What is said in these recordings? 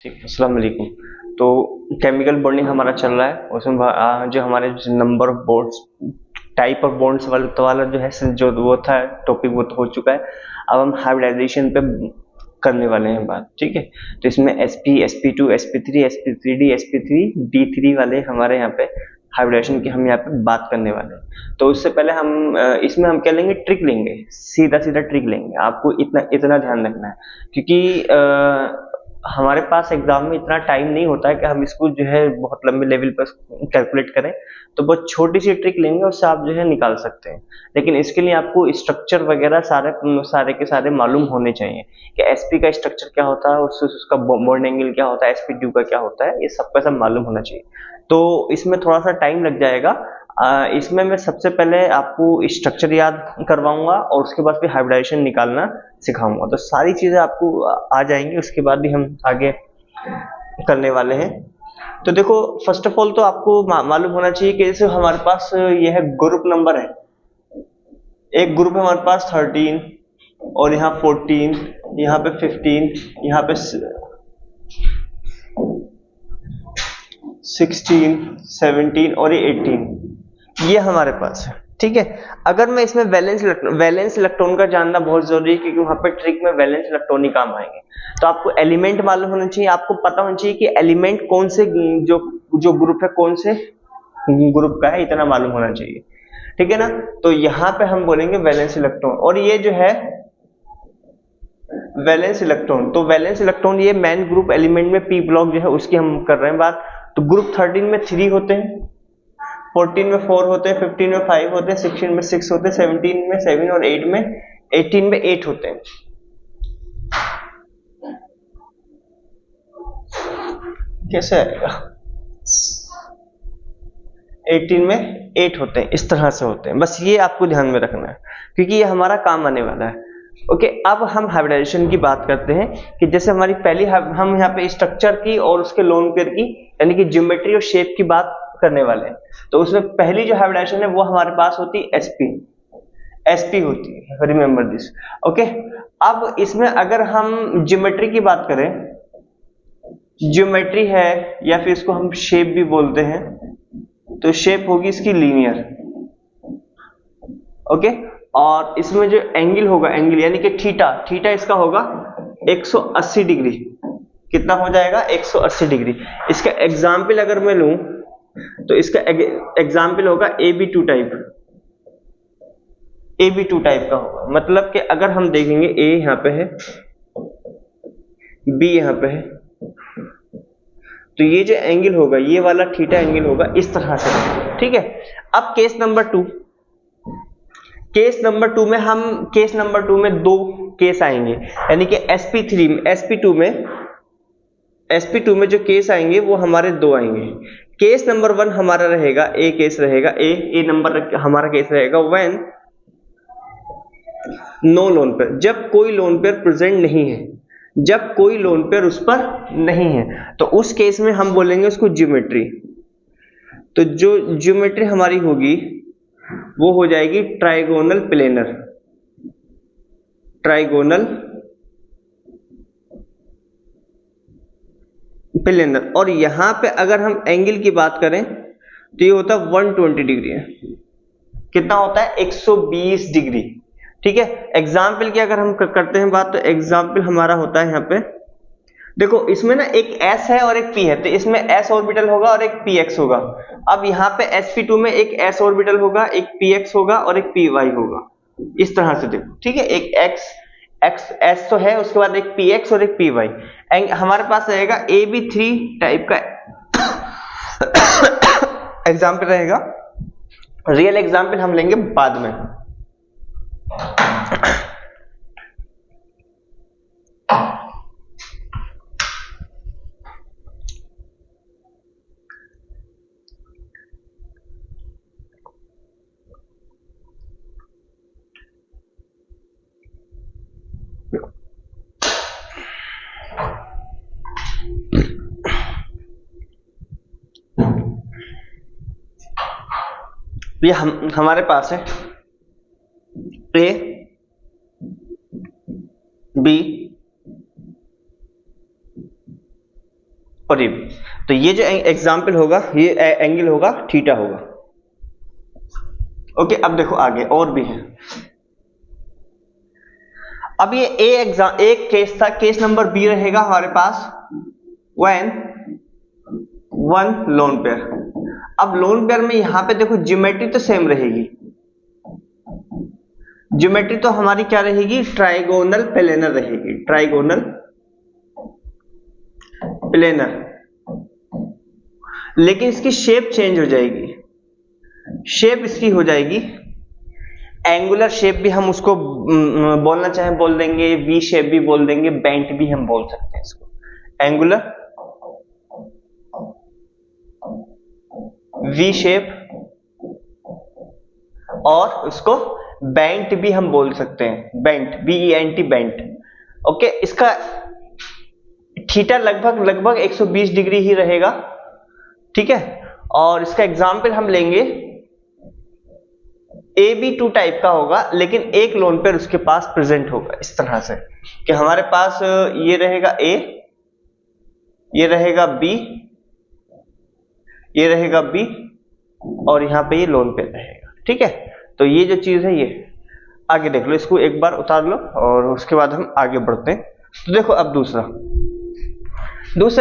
ठीक, अस्सलाम वालेकुम। तो केमिकल बॉन्डिंग हमारा चल रहा है, उसमें जो हमारे number of bonds, type of bonds वाला जो है जो वो था टॉपिक, वो तो हो चुका है। अब हम हाइब्रिडाइजेशन पे करने वाले हैं बात, ठीक है। तो इसमें sp sp2 sp3 sp3d sp3d3 वाले हमारे यहाँ पे हाइब्रिडेशन की हम यहाँ पे बात करने वाले हैं। तो उससे पहले हम इसमें हम क्या लेंगे, ट्रिक लेंगे, सीधा सीधा ट्रिक लेंगे। आपको इतना इतना ध्यान रखना है, क्योंकि हमारे पास एग्जाम में इतना टाइम नहीं होता है कि हम इसको जो है बहुत लंबे लेवल पर कैलकुलेट करें। तो बहुत छोटी सी ट्रिक लेंगे, उससे आप जो है निकाल सकते हैं। लेकिन इसके लिए आपको स्ट्रक्चर वगैरह सारे के सारे मालूम होने चाहिए कि एसपी का स्ट्रक्चर क्या होता है, उसका बॉन्ड एंगल क्या होता है, sp2 का क्या होता है, ये सबका सब मालूम होना चाहिए। तो इसमें थोड़ा सा टाइम लग जाएगा। इसमें मैं सबसे पहले आपको स्ट्रक्चर याद करवाऊंगा और उसके बाद फिर हाइब्रिडाइजेशन निकालना सिखाऊंगा। तो सारी चीजें आपको आ जाएंगी, उसके बाद भी हम आगे करने वाले हैं। तो देखो, फर्स्ट ऑफ ऑल तो आपको मालूम होना चाहिए कि जैसे हमारे पास यह है ग्रुप नंबर है। एक ग्रुप है हमारे पास 13 और यहाँ 14, यहाँ पे 15, यहाँ पे 16, 17 और ये 18, ये हमारे पास है, ठीक है। अगर मैं इसमें वैलेंस इलेक्ट्रॉन का जानना बहुत जरूरी है, क्योंकि वहां पर ट्रिक में वैलेंस इलेक्ट्रॉन ही काम आएंगे। तो आपको एलिमेंट मालूम होना चाहिए, आपको पता होना चाहिए कि एलिमेंट कौन से जो जो ग्रुप है कौन से ग्रुप का है, इतना मालूम होना चाहिए, ठीक है ना। तो यहाँ पे हम बोलेंगे वैलेंस इलेक्ट्रॉन, और ये जो है वैलेंस इलेक्ट्रॉन। तो वैलेंस इलेक्ट्रॉन ये मेन ग्रुप एलिमेंट में पी ब्लॉक जो है उसकी हम कर रहे हैं बात। तो ग्रुप 13 में 3 होते हैं, 14 में 4 होते हैं, 15 में 5 होते हैं, 16 में 6 होते हैं, 17 में 7 और 8 में 18 में 8 होते हैं। कैसे आएगा? 18 में 8 होते हैं, इस तरह से होते हैं। बस ये आपको ध्यान में रखना है, क्योंकि ये हमारा काम आने वाला है। ओके, अब हम हाइब्रिडाइजेशन की बात करते हैं कि जैसे हमारी पहली हम यहाँ पे स्ट्रक्चर की और उसके लोन पेयर की, यानी कि ज्योमेट्री और शेप की बात करने वाले हैं। तो उसमें पहली जो हाइब्रिडाइजेशन है वो हमारे पास होती है sp होती है, रिमेंबर दिस। ओके, अब इसमें अगर हम ज्योमेट्री की बात करें, ज्योमेट्री है या फिर इसको हम शेप भी बोलते हैं, तो शेप होगी इसकी लीनियर। ओके, और इसमें जो एंगल होगा, एंगल यानी कि थीटा इसका होगा 180 डिग्री। कितना हो जाएगा? 180 डिग्री। इसका एग्जाम्पल अगर मैं लूं तो इसका एग्जाम्पल होगा AB2 टाइप का होगा। मतलब कि अगर हम देखेंगे A यहां पे है, B यहां पे है, तो ये जो एंगल होगा, ये वाला थीटा एंगल होगा इस तरह से, ठीक है। अब केस नंबर 2 में दो केस आएंगे, यानी कि sp2 में जो केस आएंगे वो हमारे दो आएंगे। केस नंबर 1 हमारा रहेगा, ए केस रहेगा, ए नंबर हमारा केस रहेगा व्हेन नो लोन पेयर, जब कोई लोन पेयर प्रेजेंट नहीं है, जब कोई लोन पेयर उस पर नहीं है, तो उस केस में हम बोलेंगे उसको ज्योमेट्री। तो जो ज्योमेट्री हमारी होगी वो हो जाएगी ट्राइगोनल प्लेनर। और यहां पे अगर हम एंगल की बात करें तो ये होता है 120 डिग्री है। कितना होता है? 120 डिग्री, ठीक है। एग्जाम्पल की अगर हम करते हैं बात, तो एग्जाम्पल हमारा होता है यहाँ पे, देखो इसमें ना एक s है और एक p है, तो इसमें s ऑर्बिटल होगा और एक px होगा। अब यहाँ पे sp2 में एक s ऑर्बिटल होगा, एक px होगा और एक py होगा, इस तरह से देखो, ठीक है। एक x s तो है, उसके बाद एक px और एक py। हमारे पास रहेगा AB3 टाइप का एग्जाम्पल रहेगा। रियल एग्जाम्पल हम लेंगे बाद में। ये हमारे पास है A, B, और ये भी। तो ये जो एग्जाम्पल होगा, ये एंगल होगा थीटा होगा। ओके, अब देखो आगे और भी है। अब ये एक केस था, केस नंबर बी रहेगा हमारे पास व्हेन वन लोन पेयर। अब लोन पेयर में यहां पे देखो ज्योमेट्री तो सेम रहेगी, ज्योमेट्री तो हमारी क्या रहेगी, ट्राइगोनल प्लेनर रहेगी, ट्राइगोनल प्लेनर, लेकिन इसकी शेप चेंज हो जाएगी। शेप इसकी हो जाएगी एंगुलर शेप भी हम उसको बोलना चाहें बोल देंगे, वी शेप भी बोल देंगे, बेंट भी हम बोल सकते हैं इसको, एंगुलर वी शेप, और उसको बेंट भी हम बोल सकते हैं, बेंट, BENT बेंट। ओके, इसका थीटा लगभग 120 डिग्री ही रहेगा, ठीक है। और इसका एग्जाम्पल हम लेंगे AB2 टाइप का होगा, लेकिन एक लोन पेयर उसके पास प्रेजेंट होगा इस तरह से कि हमारे पास ये रहेगा A, ये रहेगा B, ये रहेगा B, और यहां पे ये लोन पेयर रहेगा, ठीक है। तो ये जो चीज है ये आगे देख लो, इसको एक बार उतार लो और उसके बाद हम आगे बढ़ते हैं। तो देखो अब दूसरा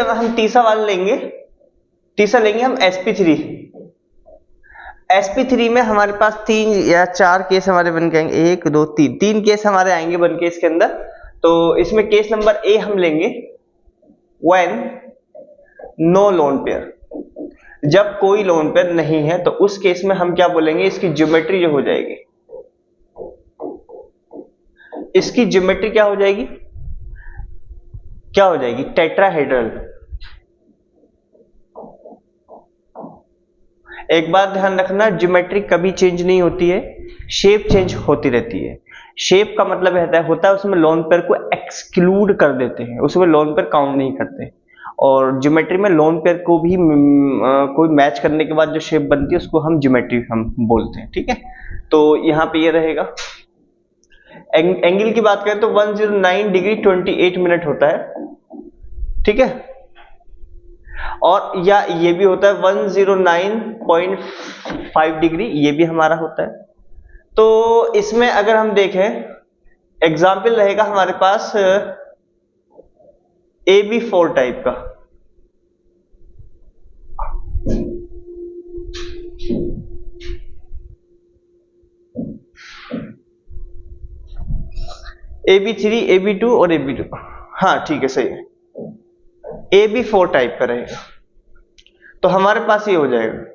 में हम तीसरा वाला लेंगे, तीसरा लेंगे हम sp3। sp3 में हमारे पास 3 या 4 केस हमारे बन के आएंगे, 1 2 3, 3 केस हमारे आएंगे बन के इसके अंदर। तो इसमें केस नंबर A हम लेंगे व्हेन नो लोन पेयर, जब कोई लोन पेयर नहीं है। तो उस केस में हम क्या बोलेंगे, इसकी ज्योमेट्री जो हो जाएगी, इसकी ज्योमेट्री क्या हो जाएगी, क्या हो जाएगी, टेट्राहेड्रल। एक बात ध्यान रखना, ज्योमेट्री कभी चेंज नहीं होती है, शेप चेंज होती रहती है। शेप का मतलब होता है उसमें लोन पेयर को एक्सक्लूड कर देते हैं, उसमें लोन पेयर काउंट नहीं करते। और ज्योमेट्री में लोन पेयर को भी कोई मैच करने के बाद जो शेप बनती है उसको हम ज्योमेट्री हम बोलते हैं, ठीक है। तो यहाँ पे ये रहेगा। एंगल की बात करें तो 109 डिग्री 28 मिनट होता है, ठीक है। और या ये भी होता है 109.5 डिग्री, ये भी हमारा होता है। तो इसमें अगर हम देखें, एग्जाम्पल रहेगा हमारे पास AB4 टाइप का। AB3, AB2 और AB2, हाँ ठीक है, सही है। AB4 टाइप का रहेगा, तो हमारे पास ये हो जाएगा।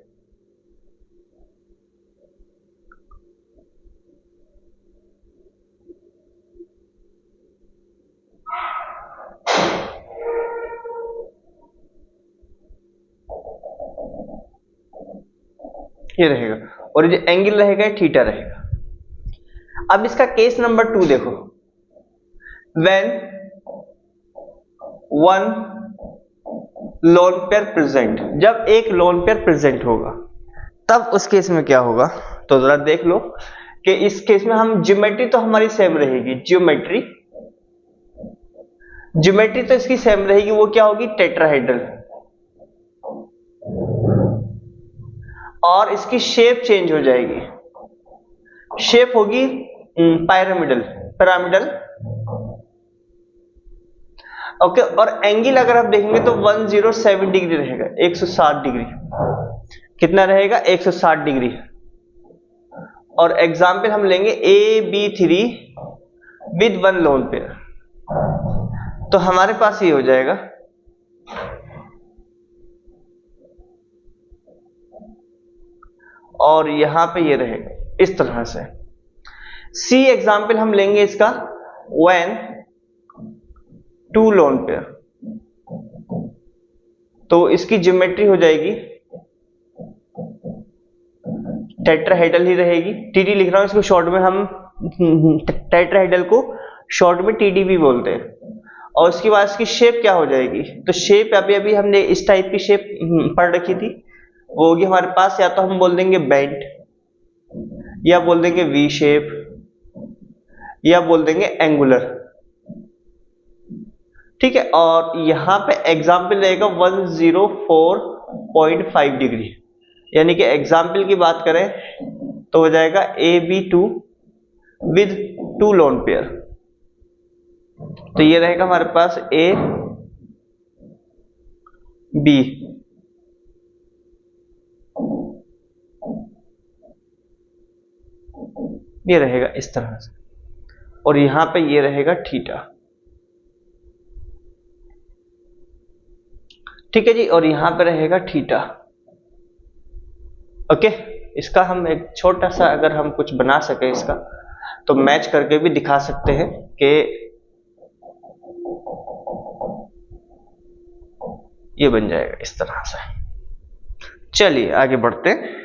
ये रहेगा, और ये जो एंगल रहेगा ये थीटा रहेगा। अब इसका केस नंबर 2 देखो, when one lone pair present, जब एक लोन पेयर प्रेजेंट होगा तब उस केस में क्या होगा। तो जरा देख लो कि इस केस में हम ज्योमेट्री तो हमारी सेम रहेगी, ज्योमेट्री तो इसकी सेम रहेगी, वो क्या होगी, टेट्राहेड्रल। और इसकी शेप चेंज हो जाएगी, शेप होगी पिरामिडल। ओके, और एंगल अगर आप देखेंगे तो 107 डिग्री रहेगा, 160 डिग्री। कितना रहेगा, 160 डिग्री। और एग्जाम्पल हम लेंगे AB3 with one loan pair, तो हमारे पास ये हो जाएगा। और यहां पे ये रहेगा इस तरह से। C एग्जाम्पल हम लेंगे इसका व्हेन टू लोन पेयर, तो इसकी ज्योमेट्री हो जाएगी टेट्राहेड्रल ही रहेगी। TD लिख रहा हूं इसको शॉर्ट में, हम टेट्राहेड्रल को शॉर्ट में TD भी बोलते हैं। और उसके बाद इसकी शेप क्या हो जाएगी, तो शेप अभी हमने इस टाइप की शेप पढ़ रखी थी, वो होगी हमारे पास, या तो हम बोल देंगे बेंट, या बोल देंगे वी शेप, या बोल देंगे एंगुलर। ठीक है, और यहां पे एग्जाम्पल रहेगा 104.5 डिग्री, यानी कि एग्जाम्पल की बात करें तो हो जाएगा AB2 विद 2 लोन पेयर। तो ये रहेगा हमारे पास A B, ये रहेगा इस तरह से, और यहां पे ये रहेगा थीटा। ठीक है जी, और यहां पे रहेगा थीटा। ओके, इसका हम एक छोटा सा अगर हम कुछ बना सके इसका, तो मैच करके भी दिखा सकते हैं कि ये बन जाएगा इस तरह से। चलिए आगे बढ़ते हैं।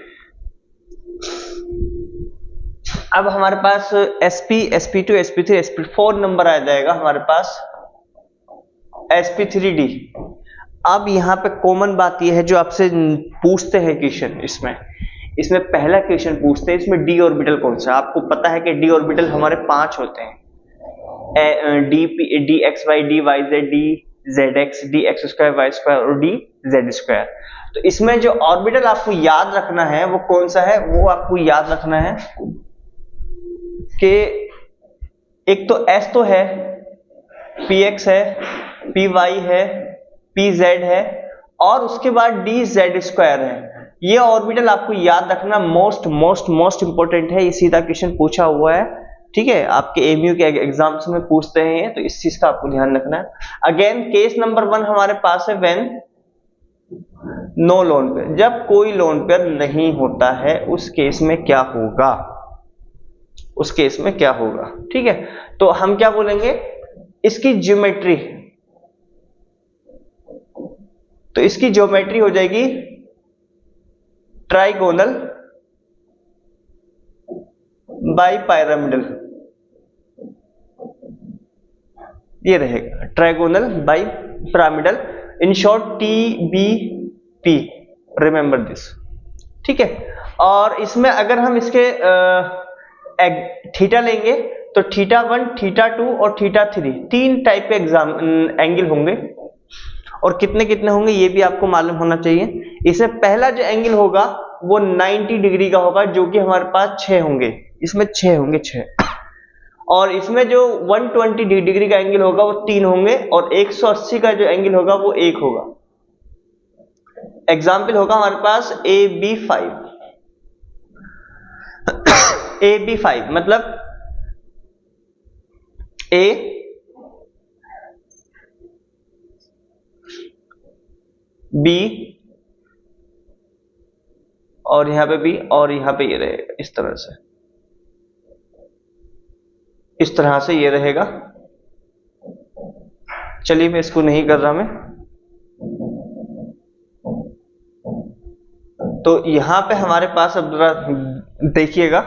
अब हमारे पास SP, SP2, SP3, SP4 number आ जाएगा हमारे पास SP3D। अब यहाँ पे कॉमन बात यह है जो आपसे पूछते हैं क्वेश्चन, इसमें पहला क्वेश्चन पूछते हैं इसमें डी ऑर्बिटल कौन सा। आपको पता है कि डी ऑर्बिटल हमारे 5 होते हैं, d x y, d y z, d z x, d x square y square और डी जेड स्क्वायर। तो इसमें जो ऑर्बिटल आपको याद रखना है वो कौन सा है, वो आपको याद रखना है कि एक तो एस तो है, पी एक्स है, पी वाई है, पी जेड है, और उसके बाद डी जेड स्क्वायर है। ये ऑर्बिटल आपको याद रखना मोस्ट मोस्ट मोस्ट इंपॉर्टेंट है, ये सीधा क्वेश्चन पूछा हुआ है। ठीक है, आपके एमयू के एग्जाम्स में पूछते हैं, तो इस चीज का आपको ध्यान रखना है। अगेन केस नंबर 1 हमारे पास है व्हेन नो लोन पेयर, जब कोई लोन पेयर नहीं होता है उस केस में क्या होगा, उस केस में क्या होगा। ठीक है, तो हम क्या बोलेंगे इसकी ज्योमेट्री, तो इसकी ज्योमेट्री हो जाएगी ट्राइगोनल बाई पिरामिडल, ये रहेगा trigonal bi pyramidal, in short TBP, remember this. ठीक है, और इसमें अगर हम इसके थीटा लेंगे तो θ1, θ2 और θ3 तीन टाइप के एंगल होंगे, और कितने कितने होंगे ये भी आपको मालूम होना चाहिए। इसमें पहला जो एंगल होगा वो 90 डिग्री का होगा, जो कि हमारे पास 6 होंगे, इसमें 6 होंगे 6, और इसमें जो 120 डिग्री का एंगल होगा वो 3 होंगे, और 180 का जो एंगल होगा वो 1 होगा। एग्जाम्पल होगा हमारे पास AB5, AB5 मतलब A B और यहां पे B और यहां पे ये रहेगा इस तरह से, इस तरह से ये रहेगा। चलिए मैं इसको नहीं कर रहा मैं, तो यहां पे हमारे पास अब जरा देखिएगा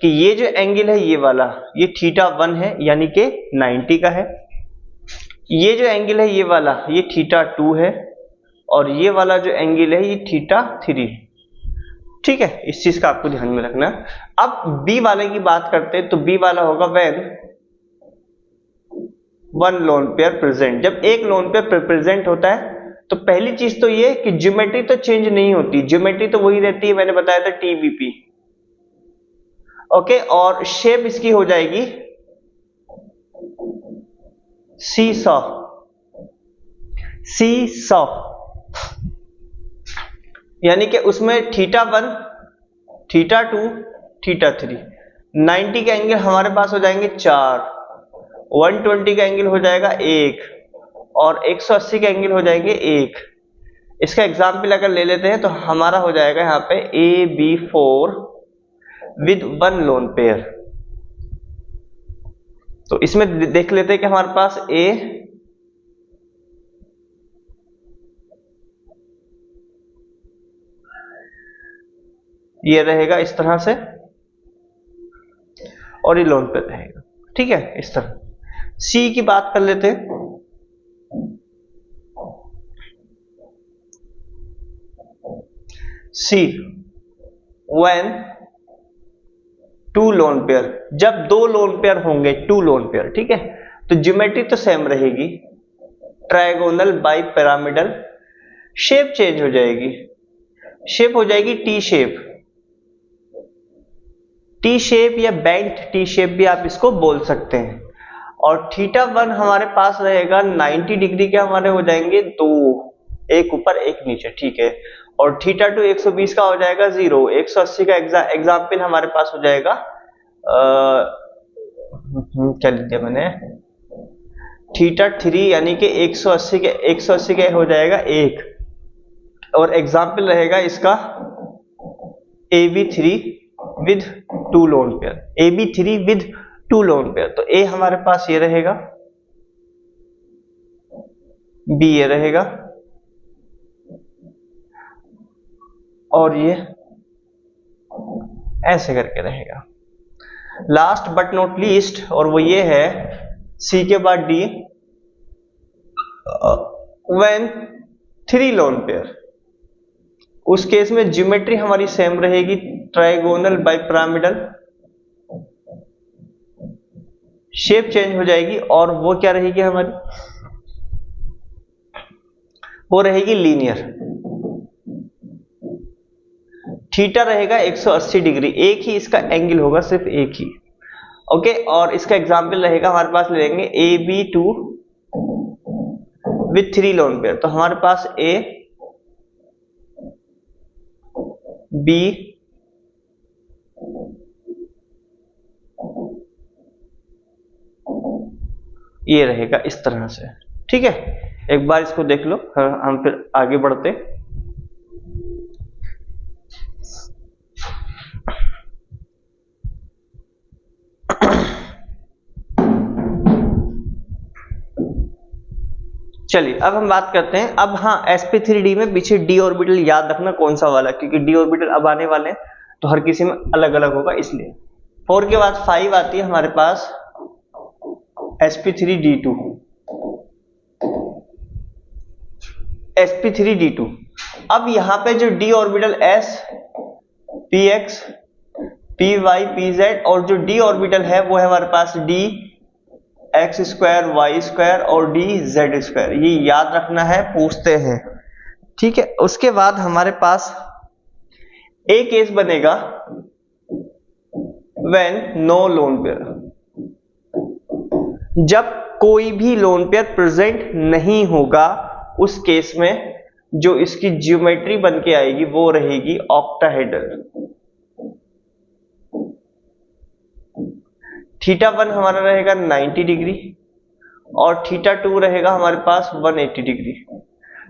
कि ये जो एंगल है ये वाला, ये θ1 है यानी कि 90 का है, ये जो एंगल है ये वाला ये θ2 है, और ये वाला जो एंगल है ये θ3। ठीक है, इस चीज का आपको ध्यान में रखना। अब बी वाले की बात करते हैं, तो बी वाला होगा when one lone pair present, जब एक लोन पेयर प्रेजेंट होता है। तो पहली चीज तो ये कि ज्योमेट्री तो चेंज नहीं होती, ज्योमेट्री तो वही रहती है, मैंने बताया था TBP। ओके, और शेप इसकी हो जाएगी सीसॉ, सीसॉ, यानी कि उसमें θ1, θ2, θ3, 90 का एंगल हमारे पास हो जाएंगे 4, 120 का एंगल हो जाएगा 1, और 180 का एंगल हो जाएंगे 1। इसका एग्जाम्पल अगर ले लेते हैं तो हमारा हो जाएगा यहाँ पे AB4 with one loan pair. तो इसमें देख लेते हैं कि हमारे पास A ये रहेगा इस तरह से, और ये लोन पेयर रहेगा। ठीक है, इस तरह। C की बात कर लेते हैं, C when two lone pair, जब दो लोन पेयर होंगे, टू लोन पेयर। ठीक है, तो ज्योमेट्री तो सेम रहेगी, trigonal bipyramidal, shape change हो जाएगी, शेप हो जाएगी टी शेप, टी शेप या बेंट टी शेप भी आप इसको बोल सकते हैं। और थीटा 1 हमारे पास रहेगा 90 डिग्री के, हमारे हो जाएंगे दो, एक ऊपर एक नीचे, ठीक है। और थीटा 2 120 का हो जाएगा 0, 180 का एग्जाम्पल हमारे पास हो जाएगा क्या लिख दिया मैंने, थीटा 3 यानी कि 180 के हो जाएगा 1, और एग्जाम्पल रहेगा इसका AB3 with 2 lone pair, AB3 with 2 loan pair. तो A हमारे पास ये रहेगा, B ये रहेगा, और ये ऐसे करके रहेगा। लास्ट बट नॉट लीस्ट, और वो ये है C के बाद D, व्हेन 3 लोन पेयर, उस केस में ज्योमेट्री हमारी सेम रहेगी, trigonal bipyramidal, shape change हो जाएगी, और वो क्या रहेगी हमारी, वो रहेगी लीनियर। थीटा रहेगा 180 डिग्री, एक ही इसका एंगल होगा, सिर्फ एक ही, ओके। और इसका एग्जाम्पल रहेगा हमारे पास, ले लेंगे AB2 विथ 3 लोन पेयर। तो हमारे पास A, B, ये रहेगा इस तरह से, ठीक है। एक बार इसको देख लो, हम फिर आगे बढ़ते। चलिए अब हम बात करते हैं, अब हाँ sp3d में पीछे d ऑर्बिटल याद रखना कौन सा वाला, क्योंकि d ऑर्बिटल अब आने वाले हैं तो हर किसी में अलग अलग होगा, इसलिए 4 के बाद 5 आती है हमारे पास sp3d2, sp3d2। अब यहां पे जो d orbital s, px, py, pz, और जो d ऑर्बिटल है वो है हमारे पास d x square, y square और डी जेड स्क्वायर, ये याद रखना है, पूछते हैं, ठीक है। उसके बाद हमारे पास एक केस बनेगा व्हेन नो लोन पेयर, जब कोई भी लोन पेयर प्रेजेंट नहीं होगा, उस केस में जो इसकी ज्योमेट्री बन के आएगी वो रहेगी ऑक्टाहेड्रल। थीटा 1 हमारा रहेगा 90 डिग्री, और थीटा 2 रहेगा हमारे पास 180 डिग्री।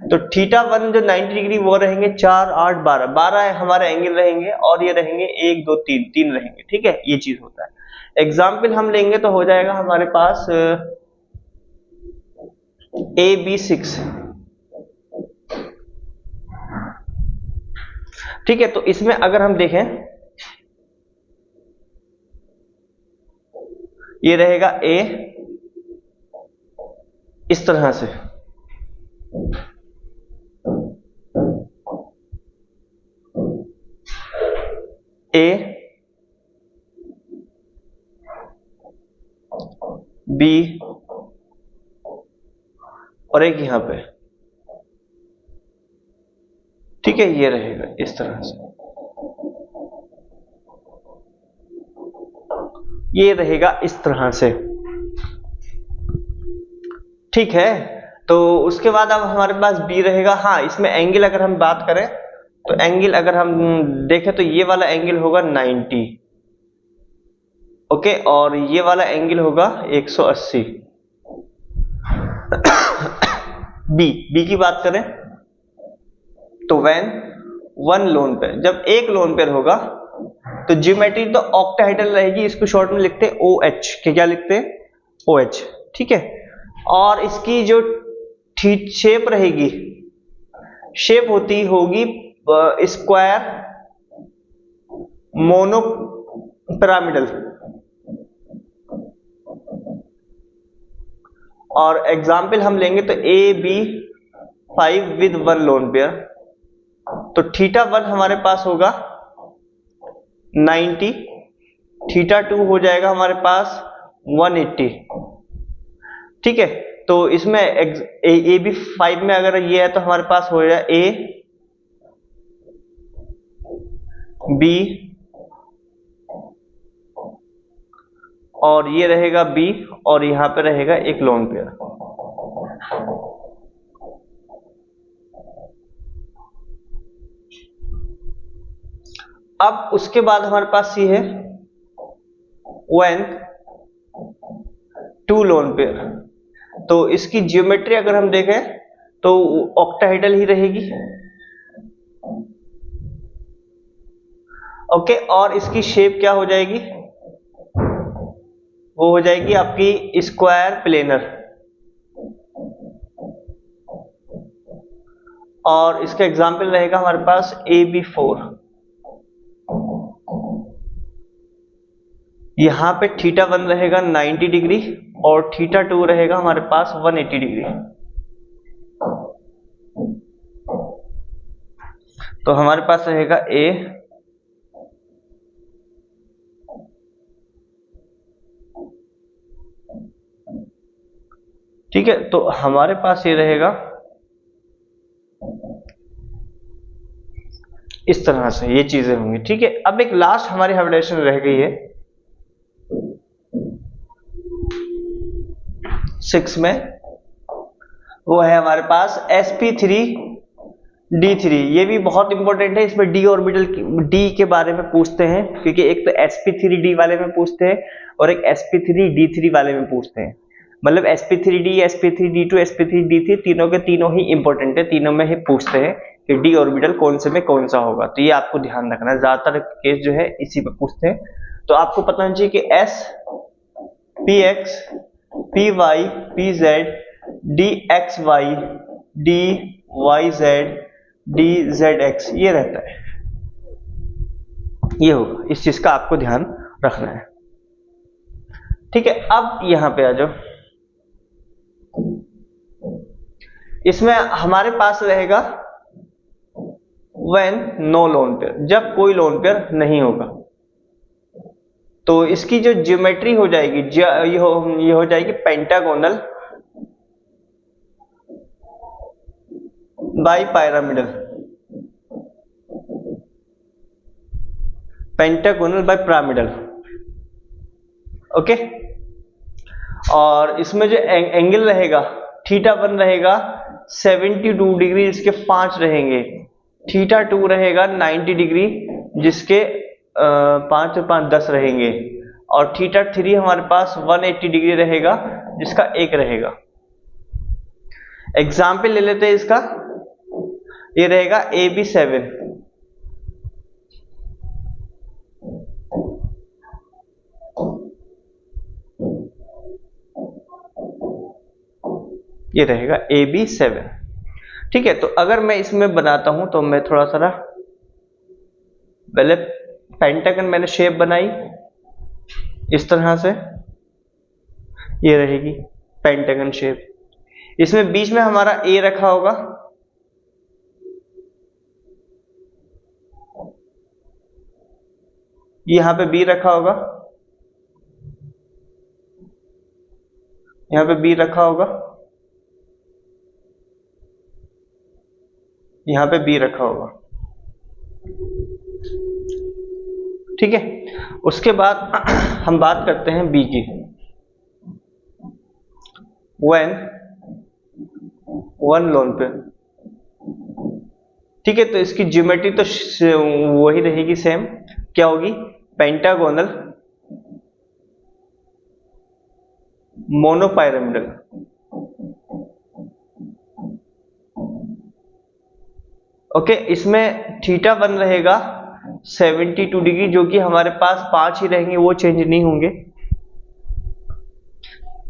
तो थीटा 1 जो 90 डिग्री वो रहेंगे 4, 8, 12, 12 हमारे एंगल रहेंगे, और ये रहेंगे 1, 2, 3, 3 रहेंगे, ठीक है। ये चीज होता है। एग्जाम्पल हम लेंगे तो हो जाएगा हमारे पास AB6, ठीक है। तो इसमें अगर हम देखें, ये रहेगा A इस तरह से, A, B, और एक यहां पे, ठीक है। ये रहेगा इस तरह से, ये रहेगा इस तरह से, ठीक है। तो उसके बाद अब हमारे पास B रहेगा। हाँ, इसमें एंगल अगर हम बात करें तो एंगल अगर हम देखें तो ये वाला एंगल होगा 90, ओके, और ये वाला एंगल होगा 180। बी की बात करें तो व्हेन 1 लोन पेयर, जब एक लोन पेयर होगा तो ज्योमेट्री तो ऑक्टाहेड्रल रहेगी, इसको शॉर्ट में लिखते हैं OH, क्या लिखते हैं OH, ठीक है। और इसकी जो शेप रहेगी, शेप होती होगी स्क्वायर मोनो पिरामिडल, और एग्जाम्पल हम लेंगे तो AB5 विद 1 लोन पेयर। तो थीटा 1 हमारे पास होगा 90, थीटा 2 हो जाएगा हमारे पास 180, ठीक है। तो इसमें ए बी 5 में अगर ये है तो हमारे पास हो जाए ए बी और ये रहेगा बी और यहां पे रहेगा एक लोन पेयर। अब उसके बाद हमारे पास ये है व्हेन टू लोन पेयर। तो इसकी ज्योमेट्री अगर हम देखें तो ऑक्टाहेड्रल ही रहेगी। ओके, और इसकी शेप क्या हो जाएगी, वो हो जाएगी आपकी स्क्वायर प्लेनर। और इसका एग्जाम्पल रहेगा हमारे पास AB4। यहां पे θ1 रहेगा 90 डिग्री और θ2 रहेगा हमारे पास 180 डिग्री। तो हमारे पास रहेगा ए ठीक है। तो हमारे पास ये रहेगा इस तरह से, ये चीजें होंगी। ठीक है, अब एक लास्ट हमारी हाइब्रिडेशन रह गई है 6 में, वो है हमारे पास sp3d3। ये भी बहुत इंपॉर्टेंट है, इसमें d ऑर्बिटल d के बारे में पूछते हैं, क्योंकि एक तो sp3d वाले में पूछते हैं और एक sp3d3 वाले में पूछते हैं। मतलब sp3d, sp3d2, sp3d3 तीनों के तीनों ही इंपॉर्टेंट है, तीनों में ही पूछते हैं कि d ऑर्बिटल कौन से में कौन सा होगा। तो ये आपको ध्यान रखना है, ज्यादातर केस जो है इसी पे पूछते हैं। तो आपको पता होना चाहिए कि s px py pz dxy dyz dzx ये रहता है, ये होगा। इस चीज का आपको ध्यान रखना है। ठीक है, अब यहां पे आ जाओ। इसमें हमारे पास रहेगा व्हेन नो लोन पेयर, जब कोई लोन पेयर नहीं होगा। तो इसकी जो ज्योमेट्री हो जाएगी ये हो जाएगी pentagonal by pyramidal, pentagonal bi pyramidal. Okay, और इसमें जो एंगल रहेगा θ1 रहेगा 72 डिग्री, इसके 5 रहेंगे। θ2 रहेगा 90 डिग्री, जिसके 5 और 5 10 रहेंगे। और θ3 हमारे पास 180 डिग्री रहेगा, जिसका 1 रहेगा। एग्जाम्पल ले लेते हैं इसका, ये रहेगा AB7। ये रहेगा AB7। ठीक है, तो अगर मैं इसमें बनाता हूं तो मैं थोड़ा सा पहले पेंटागन मैंने शेप बनाई इस तरह से, ये रहेगी पेंटागन शेप। इसमें बीच में हमारा A रखा होगा, यहां पे B रखा होगा, यहां पे B रखा होगा, यहां पे B रखा होगा। ठीक है, उसके बाद हम बात करते हैं B की। व्हेन वन लोन पे, ठीक है, तो इसकी ज्योमेट्री तो वही रहेगी, सेम। क्या होगी, पेंटागोनल मोनोपायरामिडल। ओके, इसमें θ1 रहेगा 72 डिग्री, जो कि हमारे पास 5 ही रहेंगे, वो चेंज नहीं होंगे।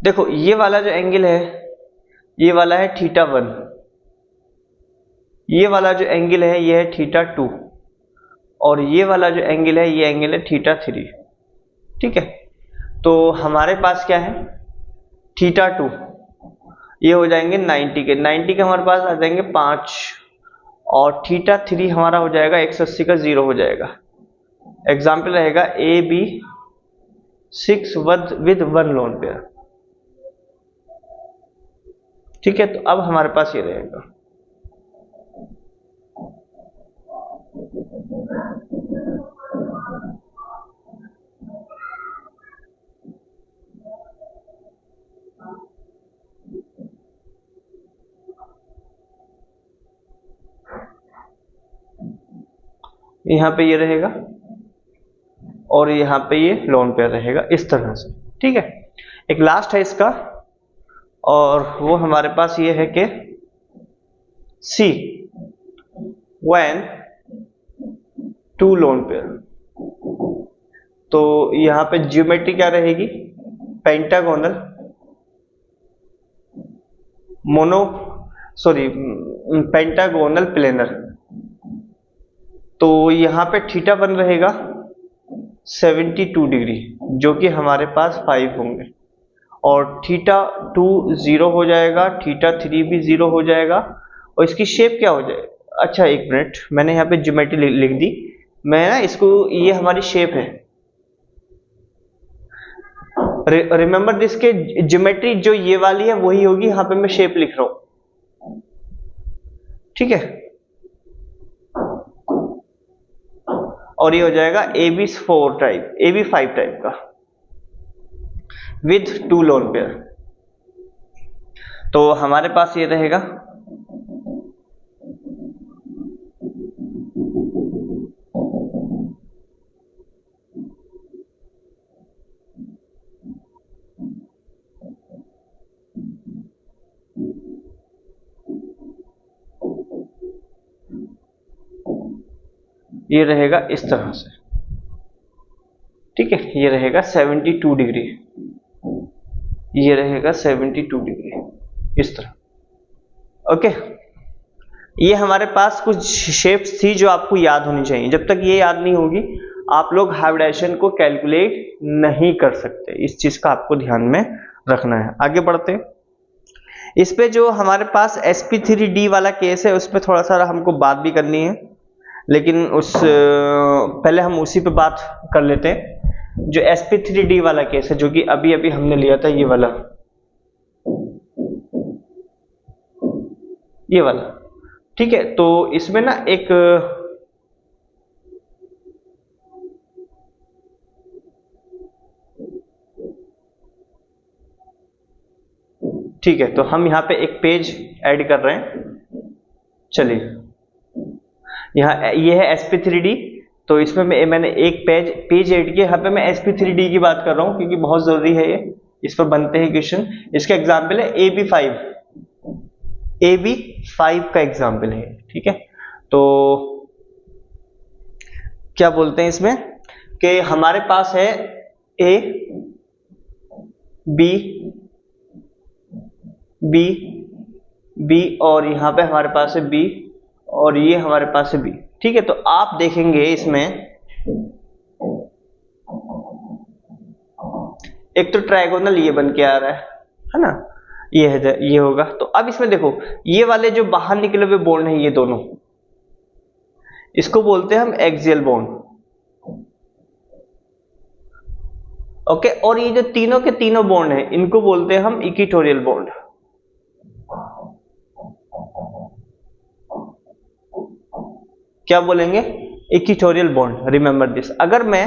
देखो ये वाला जो एंगल है, ये वाला है θ1, ये वाला जो एंगल है ये है θ2, और ये वाला जो एंगल है ये एंगल है θ3। ठीक है, तो हमारे पास क्या है, θ2 ये हो जाएंगे 90 के, 90 के हमारे पास आ जाएंगे 5, और θ3 हमारा हो जाएगा 180 का 0 हो जाएगा। एग्जाम्पल रहेगा AB6 विद 1 लोन पेयर। ठीक है, तो अब हमारे पास ये रहेगा। यहाँ पे ये रहेगा और यहाँ पे ये लोन पेयर रहेगा इस तरह से। ठीक है, एक लास्ट है इसका, और वो हमारे पास ये है कि C when two lone pair. तो यहाँ पे ज्योमेट्री क्या रहेगी, पेंटागोनल पेंटागोनल प्लेनर। तो यहाँ पे थीटा 1 रहेगा 72 डिग्री, जो कि हमारे पास 5 होंगे, और थीटा 2 0 हो जाएगा, थीटा 3 भी 0 हो जाएगा, और इसकी शेप क्या हो जाएगी। अच्छा एक मिनट, मैंने यहाँ पे ज्योमेट्री लिख दी, मैं ना इसको, ये हमारी शेप है, रिमेंबर दिस के ज्योमेट्री जो ये वाली है वही होगी, यहाँ पे मैं शेप लिख रहा हूं। ठीक है, और ये हो जाएगा AB4 टाइप, AB5 टाइप का विथ 2 लोन पेयर। तो हमारे पास ये रहेगा, ये रहेगा इस तरह से। ठीक है, ये रहेगा 72 डिग्री, ये रहेगा 72 डिग्री इस तरह। ओके, ये हमारे पास कुछ शेप्स थी जो आपको याद होनी चाहिए। जब तक ये याद नहीं होगी आप लोग हाइब्रिडेशन को कैलकुलेट नहीं कर सकते, इस चीज का आपको ध्यान में रखना है। आगे बढ़ते हैं, इस पे जो हमारे पास sp3d वाला केस है उस पर थोड़ा सा हमको बात भी करनी है, लेकिन पहले हम उसी पे बात कर लेते हैं। जो sp3d वाला केस है, जो कि अभी अभी हमने लिया था, ये वाला, ये वाला। ठीक है, तो इसमें ना एक ठीक है, तो हम यहाँ पे एक पेज ऐड कर रहे हैं। चलिए, यहाँ ये है sp3d, तो इसमें मैंने एक पेज ऐड किया। यहाँ पे मैं sp3d की बात कर रहा हूँ क्योंकि बहुत जरूरी है ये, इस पर बनते हैं क्वेश्चन। इसका एग्जाम्पल है AB5 का एग्जाम्पल है। ठीक है, तो क्या बोलते हैं इसमें कि हमारे पास है A B B B और यहाँ पे हमारे पास है B और ये हमारे पास है B। ठीक है, तो आप देखेंगे इसमें एक तो ट्रायगोनल ये बन के आ रहा है ना, ये है, ये होगा। तो अब इसमें देखो, ये वाले जो बाहर निकले हुए बॉन्ड हैं, ये दोनों, इसको बोलते हैं हम एक्सियल बॉन्ड। ओके, और ये जो तीनों के तीनों बॉन्ड हैं, इनको बोलते हैं हम इक्वेटोरियल बॉन्ड। क्या बोलेंगे, इक्वेटोरियल बॉन्ड। Remember this. अगर मैं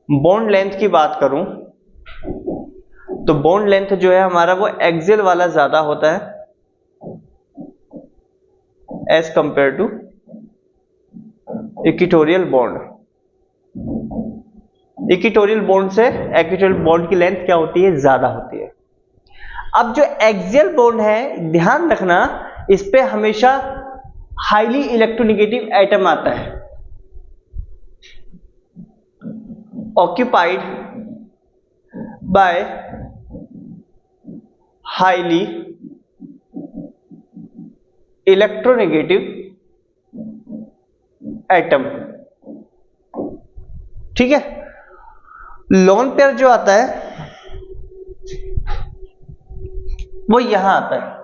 बॉन्ड लेंथ की बात करूं तो बॉन्ड लेंथ जो है हमारा वो एक्सियल वाला ज्यादा होता है as compare to equatorial bond. Equatorial bond से इक्वेटोरियल बॉन्ड की लेंथ क्या होती है, ज्यादा होती है। अब जो एक्सियल बॉन्ड है, ध्यान रखना, इस पे हमेशा हाईली इलेक्ट्रोनेगेटिव एटम आता है, occupied by highly electronegative atom। ठीक है, लोन पेयर जो आता है वो यहां आता है,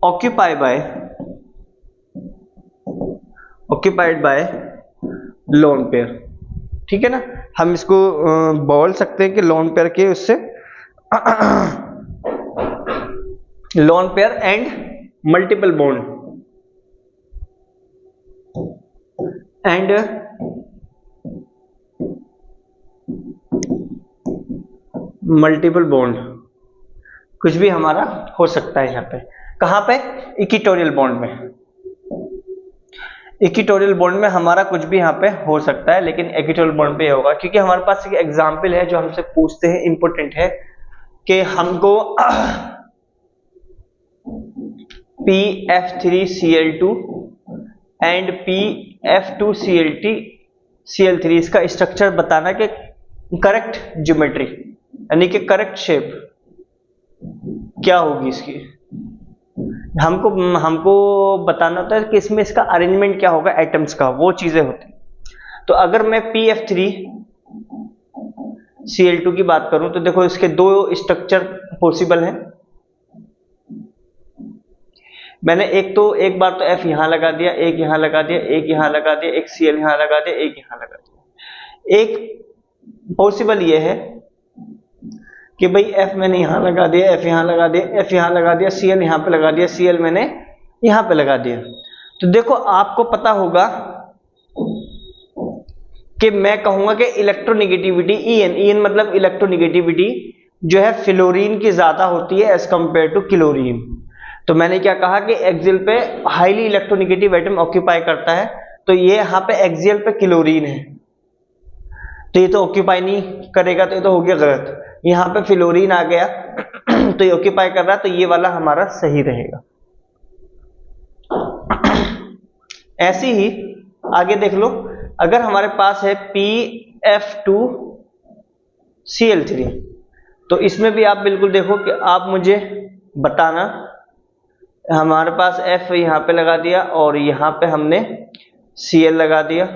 occupied by लोन पेयर। ठीक है ना, हम इसको बोल सकते हैं कि लोन पेयर के उससे lone pair and multiple bond and multiple bond कुछ भी हमारा हो सकता है यहाँ पे। कहाँ पे? इक्विटोरियल बॉन्ड में। इक्विटोरियल बॉन्ड में हमारा कुछ भी यहाँ पे हो सकता है, लेकिन इक्विटोरियल बॉन्ड पे होगा, क्योंकि हमारे पास एक एग्जांपल है जो हमसे पूछते हैं, इंपॉर्टेंट है कि हमको PF3Cl2 एंड PF2Cl3 इसका स्ट्रक्चर बताना कि करेक्ट ज्योमेट्री यानी कि करेक्ट शेप क्या होगी इसकी, हमको बताना होता है कि इसमें इसका अरेंजमेंट क्या होगा एटम्स का, वो चीजें होती। तो अगर मैं PF3Cl2 की बात करूं तो देखो इसके दो स्ट्रक्चर पॉसिबल हैं। मैंने एक बार तो F यहां लगा दिया, एक यहां लगा दिया, एक यहां लगा दिया, एक Cl यहां लगा दिया, एक यहां लगा दिया। एक पॉसिबल ये है कि भाई F मैंने यहां लगा दिया, F यहां लगा दिया, F यहां लगा दिया, Cl यहां पे लगा दिया, Cl मैंने यहां पे लगा दिया। तो देखो आपको पता होगा कि मैं कहूंगा कि इलेक्ट्रोनेगेटिविटी En मतलब इलेक्ट्रोनेगेटिविटी जो है फ्लोरीन की ज्यादा होती है एज कंपेयर टू क्लोरीन। तो मैंने क्या कहा कि एक्सियल पे हाईली इलेक्ट्रोनेगेटिव एटम ऑक्यूपाई करता है, तो ये यहां पे एक्सियल पे क्लोरीन है, तो ये तो ऑक्यूपाई नहीं करेगा, तो ये तो हो गया गलत। यहां पे फ्लोरीन आ गया तो ये ऑक्यूपाई कर रहा है, तो ये वाला हमारा सही रहेगा। ऐसे ही आगे देख लो, अगर हमारे पास है PF2Cl3, तो इसमें भी आप बिल्कुल देखो कि आप मुझे बताना, हमारे पास F यहां पे लगा दिया और यहां पे हमने Cl लगा दिया।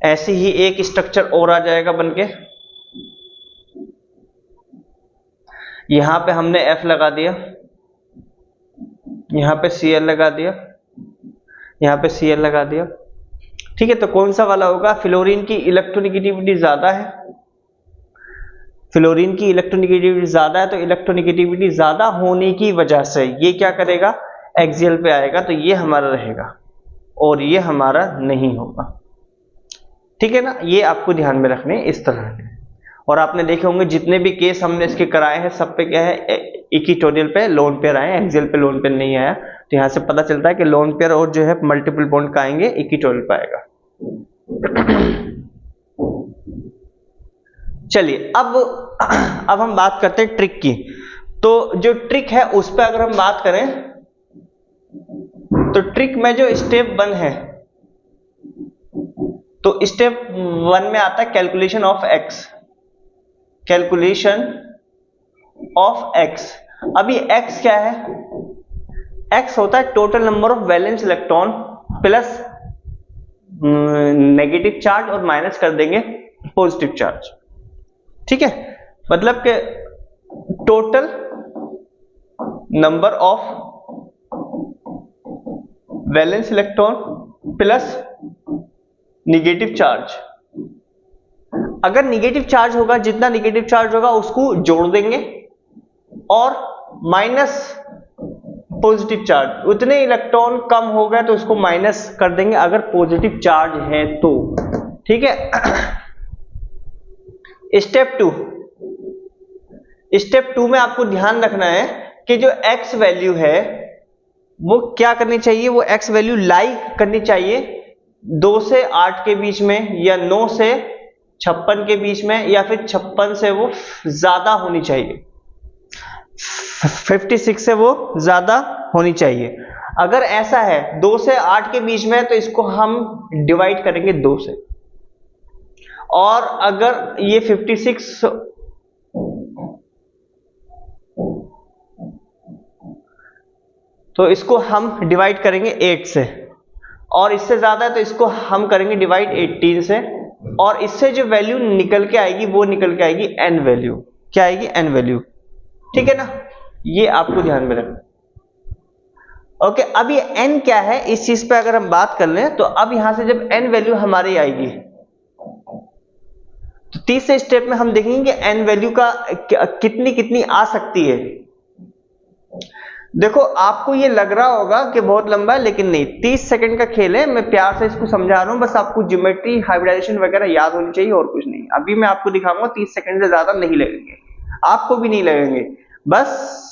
ऐसे ही एक स्ट्रक्चर और आ जाएगा बनके, यहां पे हमने F लगा दिया, यहां पे Cl लगा दिया, यहां पे Cl लगा दिया। ठीक है, तो कौन सा वाला होगा? फ्लोरीन की इलेक्ट्रोनेगेटिविटी ज्यादा है, फ्लोरीन की इलेक्ट्रोनेगेटिविटी ज्यादा है, तो इलेक्ट्रोनेगेटिविटी ज्यादा होने की वजह से ये क्या करेगा? एक्सियल पे आएगा, तो ये हमारा रहेगा और ये हमारा नहीं होगा। ठीक है ना, ये आपको ध्यान में रखने इस तरह के। और आपने देखे होंगे जितने भी केस हमने इसके कराए हैं सब पे क्या है? इक्विटोरियल पे लोन पेयर आए, एक्सियल पे लोन पेयर नहीं आया। तो यहां से पता चलता है कि लोन पेयर और जो है मल्टीपल बॉन्ड का आएंगे, इक्विटोरियल पे आएगा। चलिए अब हम बात करते हैं ट्रिक की। तो जो ट्रिक है उस पर अगर हम बात करें तो ट्रिक में जो स्टेप 1 है, तो स्टेप 1 में आता है calculation of x, calculation of x. अभी एक्स क्या है? एक्स होता है total number of valence electron plus negative charge और माइनस कर देंगे पॉजिटिव चार्ज। ठीक है, मतलब कि total number of valence electron plus negative charge. अगर निगेटिव चार्ज होगा, जितना निगेटिव चार्ज होगा उसको जोड़ देंगे और माइनस पॉजिटिव चार्ज, उतने इलेक्ट्रॉन कम हो गए तो उसको माइनस कर देंगे अगर पॉजिटिव चार्ज है तो। ठीक है, स्टेप 2 में आपको ध्यान रखना है कि जो x वैल्यू है वो क्या करनी चाहिए? वो x वैल्यू लाई करनी चाहिए 2 से 8 के बीच में, या 9 से 56 के बीच में, या फिर 56 से वो ज्यादा होनी चाहिए, 56 से वो ज्यादा होनी चाहिए। अगर ऐसा है 2 से 8 के बीच में, तो इसको हम डिवाइड करेंगे 2 से, और अगर ये 56 तो इसको हम डिवाइड करेंगे 8 से, और इससे ज्यादा है तो इसको हम करेंगे डिवाइड 18 से, और इससे जो वैल्यू निकल के आएगी वो निकल के आएगी n वैल्यू। क्या आएगी? n value. ठीक है ना, ये आपको ध्यान में रखना। ओके, अब ये n क्या है इस चीज पे अगर हम बात कर लें, तो अब यहां से जब n वैल्यू हमारी आएगी तो तीसरे स्टेप में हम देखेंगे कि एन वैल्यू का कितनी कितनी आ सकती है। देखो आपको ये लग रहा होगा कि बहुत लंबा है, लेकिन नहीं, 30 सेकंड का खेल है। मैं प्यार से इसको समझा रहा हूं, बस आपको ज्योमेट्री हाइब्रिडाइजेशन वगैरह याद होनी चाहिए और कुछ नहीं। अभी मैं आपको दिखाऊंगा, 30 सेकंड से ज्यादा नहीं लगेंगे, आपको भी नहीं लगेंगे। बस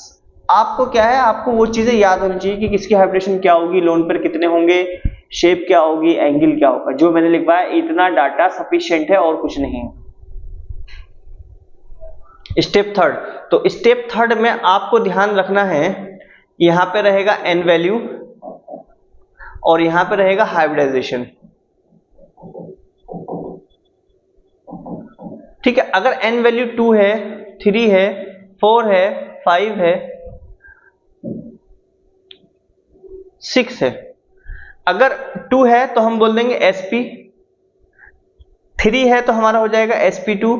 आपको क्या है, आपको वो चीजें याद होनी चाहिए कि किसकी हाइब्रिडेशन क्या होगी, लोन पेयर कितने होंगे, शेप क्या होगी, एंगल क्या होगा। जो मैंने लिखवाया इतना डाटा सफिशिएंट है और कुछ नहीं है। स्टेप थर्ड, तो स्टेप थर्ड में आपको ध्यान रखना है, यहां पे रहेगा एन वैल्यू और यहां पे रहेगा हाइब्रिडाइजेशन। ठीक है, अगर एन वैल्यू 2 है, 3 है, 4 है, 5 है, 6 है। अगर 2 है तो हम बोल देंगे sp, 3 है तो हमारा हो जाएगा sp2,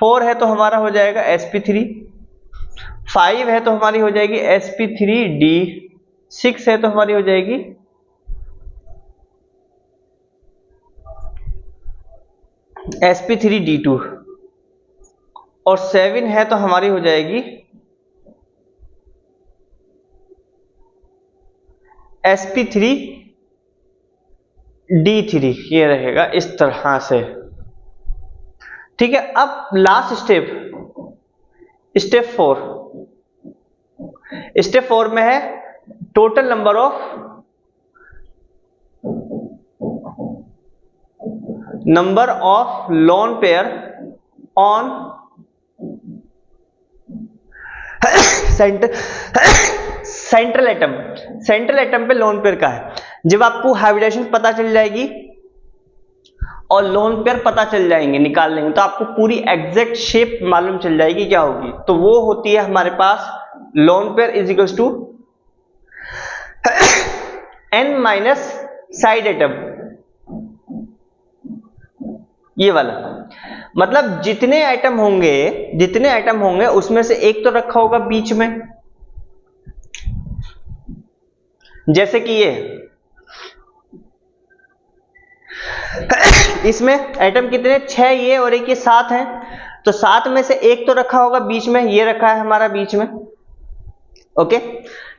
4 है तो हमारा हो जाएगा sp3, 5 है तो हमारी हो जाएगी sp3d, 6 है तो हमारी हो जाएगी sp3d2 और 7 है तो हमारी हो जाएगी sp3d3। ये रहेगा इस तरह से। ठीक है, अब लास्ट स्टेप, स्टेप 4। स्टेप 4 में है total number of lone pair on central atom. Central atom पे लोन पेयर का है। जब आपको हाइब्रिडेशन पता चल जाएगी और लोन पेयर पता चल जाएंगे, निकाल लेंगे, तो आपको पूरी एग्जैक्ट शेप मालूम चल जाएगी क्या होगी। तो वो होती है हमारे पास lone pair is equal to n minus side atom. ये वाला मतलब जितने एटम होंगे उसमें से एक तो रखा होगा बीच में, जैसे कि ये इसमें एटम कितने, 6 ये और एक ये 7 है, तो 7 में से एक तो रखा होगा बीच में, ये रखा है हमारा बीच में। ओके,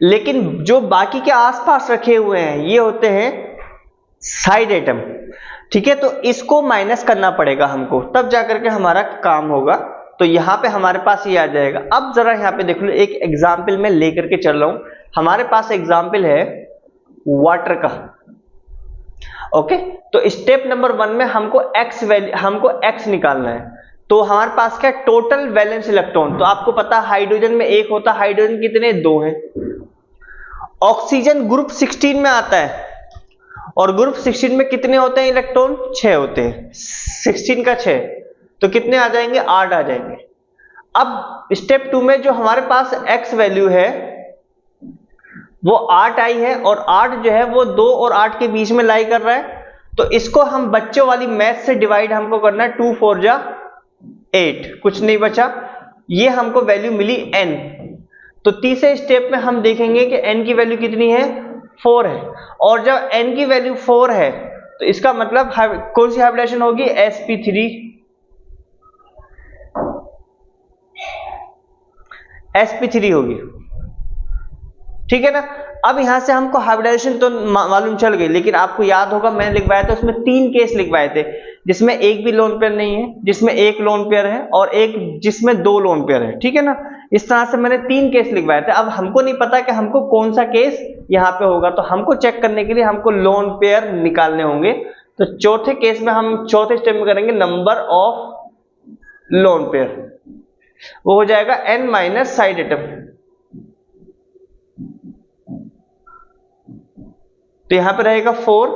लेकिन जो बाकी के आसपास रखे हुए हैं ये होते हैं साइड एटम। ठीक है, तो इसको माइनस करना पड़ेगा हमको, तब जाकर के हमारा काम होगा। तो यहां पे हमारे पास ये आ जाएगा। अब जरा यहां पे देख लो, एक एग्जाम्पल में लेकर के चल रहा हूं। हमारे पास एग्जाम्पल है वाटर का। ओके, तो स्टेप नंबर 1 में हमको एक्स निकालना है। तो हमारे पास क्या, टोटल वैलेंस इलेक्ट्रॉन। तो आपको पता हाइड्रोजन में एक होता, हाइड्रोजन कितने, 2 हैं। ऑक्सीजन ग्रुप 16 में आता है और ग्रुप 16 में कितने होते हैं इलेक्ट्रॉन, 6 होते हैं। 16 का 6 तो कितने आ जाएंगे, 8 आ जाएंगे। अब स्टेप 2 में जो हमारे पास एक्स वैल्यू है वो 8 आई है और 8 जो है वो 2 और 8 के बीच में लाई कर रहा है। तो इसको हम बच्चों वाली मैथ से डिवाइड हमको करना है, 2 4 जा 8, कुछ नहीं बचा। ये हमको वैल्यू मिली n। तो तीसरे स्टेप में हम देखेंगे कि n की वैल्यू कितनी है, 4 है। और जब n की वैल्यू 4 है तो इसका मतलब कौन सी हाइब्रिडेशन होगी, sp3 होगी। ठीक है ना। अब यहां से हमको हाइब्रिडाइजेशन तो मालूम चल गई, लेकिन आपको याद होगा मैंने लिखवाया था उसमें 3 केस लिखवाए थे, जिसमें एक भी लोन पेयर नहीं है, जिसमें एक लोन पेयर है और एक जिसमें 2 लोन पेयर है। ठीक है ना, इस तरह से मैंने 3 केस लिखवाए थे। अब हमको नहीं पता कि हमको कौन सा केस यहाँ पे होगा, तो हमको चेक करने के लिए हमको लोन पेयर निकालने होंगे। तो चौथे केस में हम चौथे स्टेप में करेंगे नंबर ऑफ लोन पेयर, वो हो जाएगा n माइनस साइड एटम। तो यहां पे रहेगा 4।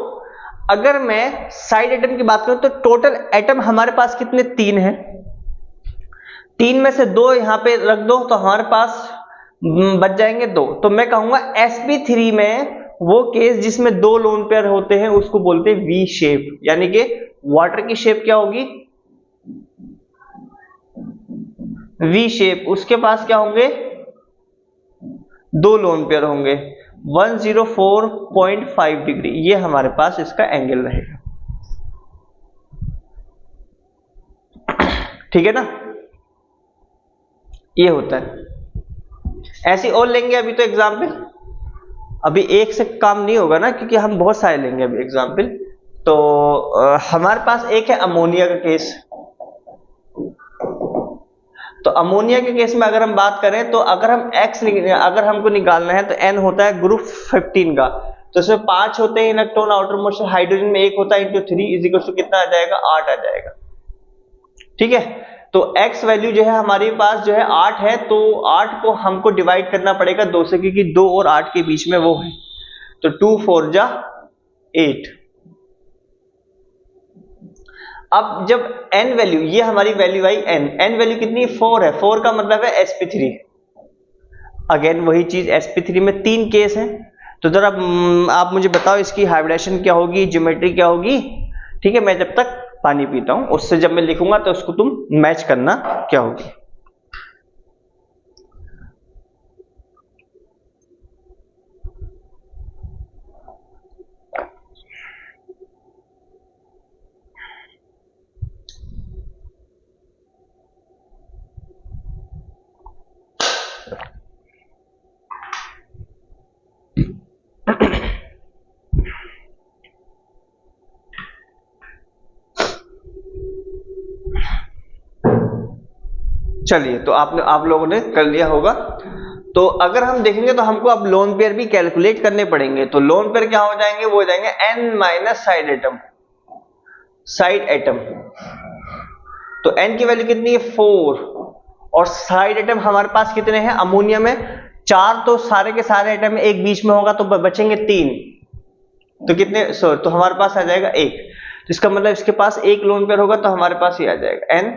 अगर मैं साइड एटम की बात करूं तो टोटल एटम हमारे पास कितने, 3 हैं। 3 में से 2 यहां पे रख दो तो हमारे पास बच जाएंगे 2। तो मैं कहूंगा sp3 में वो केस जिसमें 2 लोन पेयर होते हैं उसको बोलते हैं वी शेप, यानी कि वाटर की शेप क्या होगी, वी शेप। उसके पास क्या होंगे, 2 लोन पेयर होंगे, 104.5 डिग्री। ये हमारे पास इसका एंगल रहेगा। ठीक है ना, ये होता है। ऐसे और लेंगे अभी तो एग्जाम्पल, अभी एक से काम नहीं होगा ना, क्योंकि हम बहुत सारे लेंगे अभी एग्जाम्पल। तो हमारे पास एक है अमोनिया का केस। तो अमोनिया के केस में अगर हम बात करें तो अगर हम अगर हमको निकालना है तो n होता है ग्रुप 15 का, तो इसमें 5 होते हैं इलेक्ट्रॉन आउटर मोस्ट, हाइड्रोजन में 1 होता है इंटू 3 इज इक्वल टू कितना आ जाएगा, 8 आ जाएगा। ठीक है, तो x वैल्यू जो है हमारे पास जो है 8 है, तो 8 को हमको डिवाइड करना पड़ेगा 2 से, क्योंकि 2 और 8 के बीच में वो है, तो 2 4 जा 8। अब जब n वैल्यू, ये हमारी वैल्यू आई n वैल्यू कितनी 4 है, 4 का मतलब है sp3। अगेन वही चीज, sp3 में 3 केस है, तो जरा आप मुझे बताओ इसकी हाइब्रिडेशन क्या होगी, ज्योमेट्री क्या होगी। ठीक है, मैं जब तक पानी पीता हूं, उससे जब मैं लिखूंगा तो उसको तुम मैच करना क्या होगी। चलिए, तो आप लोगों ने कर लिया होगा। तो अगर हम देखेंगे तो हमको अब लोन पेयर भी कैलकुलेट करने पड़ेंगे। तो लोन पेयर क्या हो जाएंगे, वो हो जाएंगे n माइनस साइड एटम। तो n की वैल्यू कितनी है 4, और साइड एटम हमारे पास कितने हैं, अमोनिया में 4, तो सारे के सारे एटम में एक बीच में होगा तो बचेंगे 3, तो कितने तो हमारे पास आ जाएगा 1। तो इसका मतलब इसके पास एक लोन पेयर होगा, तो हमारे पास ये आ जाएगा n,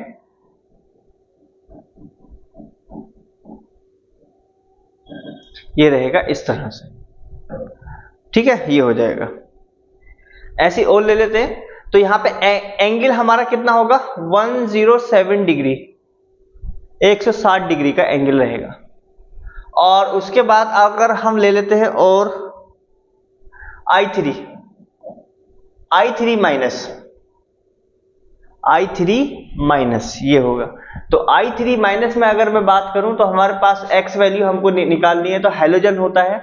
ये रहेगा इस तरह से। ठीक है, ये हो जाएगा। ऐसे और ले लेते हैं, तो यहां पे एंगल हमारा कितना होगा 107 डिग्री, 160 डिग्री का एंगल रहेगा। और उसके बाद अगर हम ले लेते हैं और I3 माइनस ये होगा। तो I3 माइनस में अगर मैं बात करूं तो हमारे पास x वैल्यू हमको निकालनी है, तो हेलोजन होता है,